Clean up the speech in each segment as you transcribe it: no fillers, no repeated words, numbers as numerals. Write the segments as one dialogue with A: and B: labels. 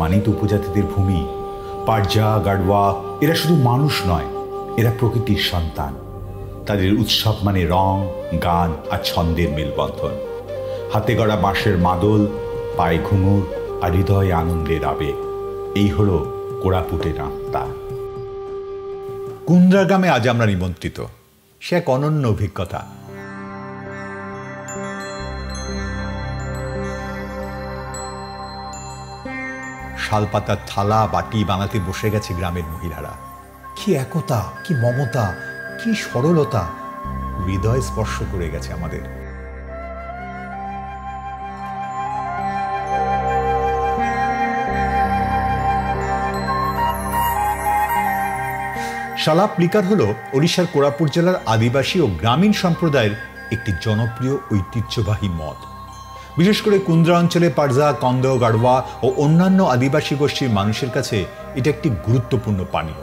A: মানেই তো উপজাতিদের ভূমি। পারজা, গাড়োয়া এরা শুধু মানুষ নয়, এরা প্রকৃতির সন্তান। তাদের উৎসব মানে রং, গান আর ছন্দের মেলবন্ধন। হাতে গড়া বাঁশের মাদল, পায়ে ঘুঙুর আর হৃদয়ে আনন্দের আবেগ। এই হলো কোরাপুটের আত্মা। কুন্দ্রা গ্রামে আজ আমরা নিমন্ত্রিত। সে এক অনন্য অভিজ্ঞতা। শালপাতার থালা বাটি বানাতে বসে গেছে গ্রামের মহিলারা। কি একতা, কি মমতা, কি সরলতা, হৃদয় স্পর্শ করে গেছে আমাদের। শালাপ লিকার হল ওড়িশার কোরাপুট জেলার আদিবাসী ও গ্রামীণ সম্প্রদায়ের একটি জনপ্রিয় ঐতিহ্যবাহী মদ। বিশেষ করে কুন্দ্রা অঞ্চলে পারজা, কন্দ, গাড়োয়া ও অন্যান্য আদিবাসী গোষ্ঠীর মানুষের কাছে এটা একটি গুরুত্বপূর্ণ পানীয়।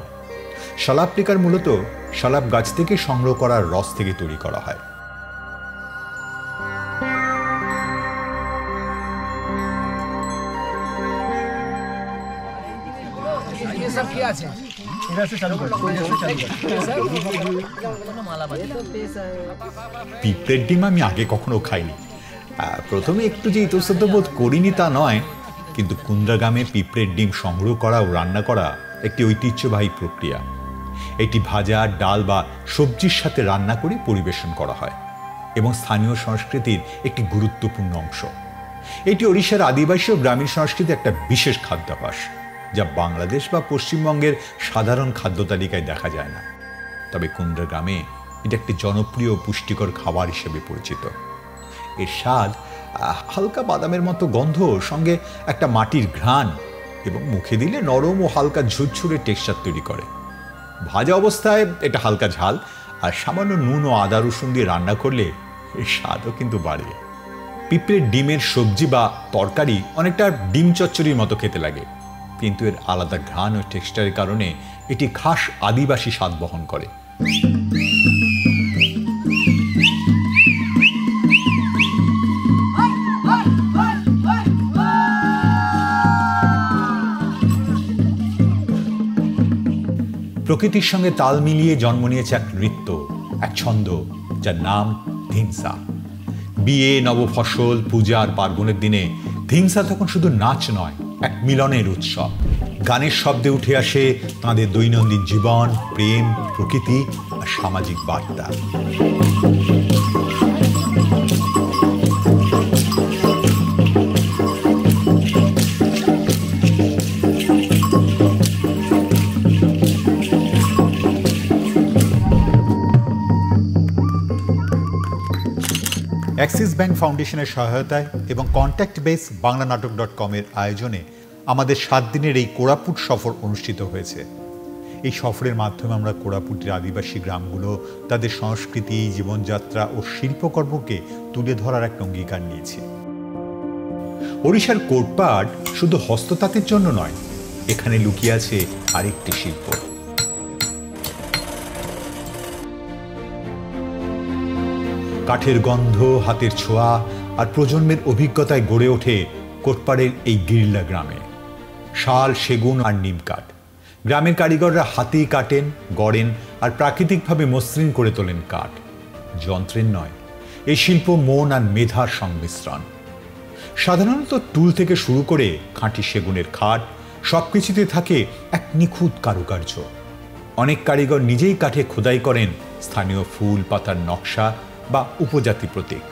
A: শালাপ লিকার মূলত শালাপ গাছ থেকে সংগ্রহ করা রস থেকে তৈরি করা হয়। পিঁপড়ের ডিম আমি আগে কখনো খাইনি। প্রথমে একটু যে ইতস্তত বোধ করিনি তা নয়, কিন্তু কুন্দ্রা গ্রামে পিঁপড়ের ডিম সংগ্রহ করা ও রান্না করা একটি ঐতিহ্যবাহী প্রক্রিয়া। এটি ভাজা, ডাল বা সবজির সাথে রান্না করে পরিবেশন করা হয় এবং স্থানীয় সংস্কৃতির একটি গুরুত্বপূর্ণ অংশ। এটি ওড়িশার আদিবাসী ও গ্রামীণ সংস্কৃতির একটা বিশেষ খাদ্যাভ্যাস, যা বাংলাদেশ বা পশ্চিমবঙ্গের সাধারণ খাদ্য তালিকায় দেখা যায় না। তবে কুন্দ্রা গ্রামে এটা একটি জনপ্রিয় পুষ্টিকর খাবার হিসেবে পরিচিত। এর স্বাদ হালকা বাদামের মতো গন্ধ, সঙ্গে একটা মাটির ঘ্রাণ এবং মুখে দিলে নরম ও হালকা ঝুরঝুরে টেক্সচার তৈরি করে। ভাজা অবস্থায় এটা হালকা ঝাল, আর সামান্য নুন ও আদা রসুন দিয়ে রান্না করলে এর স্বাদও কিন্তু বাড়ে। পিঁপড়ের ডিমের সবজি বা তরকারি অনেকটা ডিম চচ্চড়ির মতো খেতে লাগে, কিন্তু এর আলাদা ঘ্রাণ ও টেক্সচারের কারণে এটি খাস আদিবাসী স্বাদ বহন করে। প্রকৃতির সঙ্গে তাল মিলিয়ে জন্ম নিয়েছে এক নৃত্য, এক ছন্দ, যার নাম ধিংসা। বিয়ে, নবফসল, পূজা আর পার্বণের দিনে ধিংসা তখন শুধু নাচ নয়, এক মিলনের উৎসব। গানের শব্দে উঠে আসে তাঁদের দৈনন্দিন জীবন, প্রেম, প্রকৃতি আর সামাজিক বার্তা। অ্যাক্সিস ব্যাংক ফাউন্ডেশনের সহায়তায় এবং কন্ট্যাক্ট বেস বাংলানাটক.com এর আয়োজনে আমাদের 7 দিনের এই কোরাপুট সফর অনুষ্ঠিত হয়েছে। এই সফরের মাধ্যমে আমরা কোরাপুটের আদিবাসী গ্রামগুলো, তাদের সংস্কৃতি, জীবনযাত্রা ও শিল্পকর্মকে তুলে ধরার এক অঙ্গীকার নিয়েছি। ওড়িশার কোটপাট শুধু হস্ততাঁতের জন্য নয়, এখানে লুকিয়ে আছে আরেকটি শিল্প। কাঠের গন্ধ, হাতের ছোঁয়া আর প্রজন্মের অভিজ্ঞতায় গড়ে ওঠে কোটপাড়ের এই গির্লা গ্রামে। শাল, সেগুন আর নিম কাঠ গ্রামের কারিগররা হাতেই কাটেন, গড়েন আর প্রাকৃতিকভাবে মসৃণ করে তোলেন কাঠ, যন্ত্রের নয়। এই শিল্প মন আর মেধার সংমিশ্রণ। সাধারণত টুল থেকে শুরু করে খাঁটি সেগুনের খাট, সবকিছুতে থাকে এক নিখুঁত কারুকার্য। অনেক কারিগর নিজেই কাঠে খোদাই করেন স্থানীয় ফুল পাতার নকশা বা উপজাতি প্রতীক।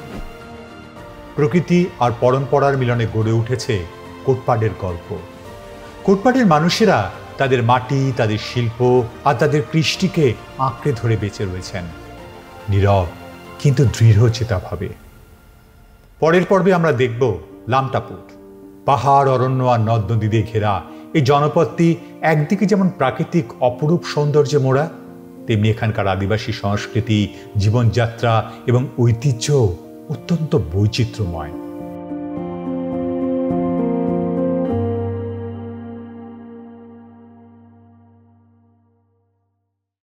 A: প্রকৃতি আর পরম্পরার মিলনে গড়ে উঠেছে কোটপাড়ের গল্প। কোটপাড়ের মানুষেরা তাদের মাটি, তাদের শিল্প আর তাদের কৃষ্টিকে আঁকড়ে ধরে বেঁচে রয়েছেন, নীরব কিন্তু দৃঢ় চেতাভাবে। পরের পর্বে আমরা দেখব লামটাপুট। পাহাড়, অরণ্য আর নদ নদী দিয়ে ঘেরা এই জনপদটি একদিকে যেমন প্রাকৃতিক অপরূপ সৌন্দর্যে মোড়া, তেমনি এখানকার আদিবাসী সংস্কৃতি, জীবনযাত্রা এবং ঐতিহ্য অত্যন্ত বৈচিত্র্যময়।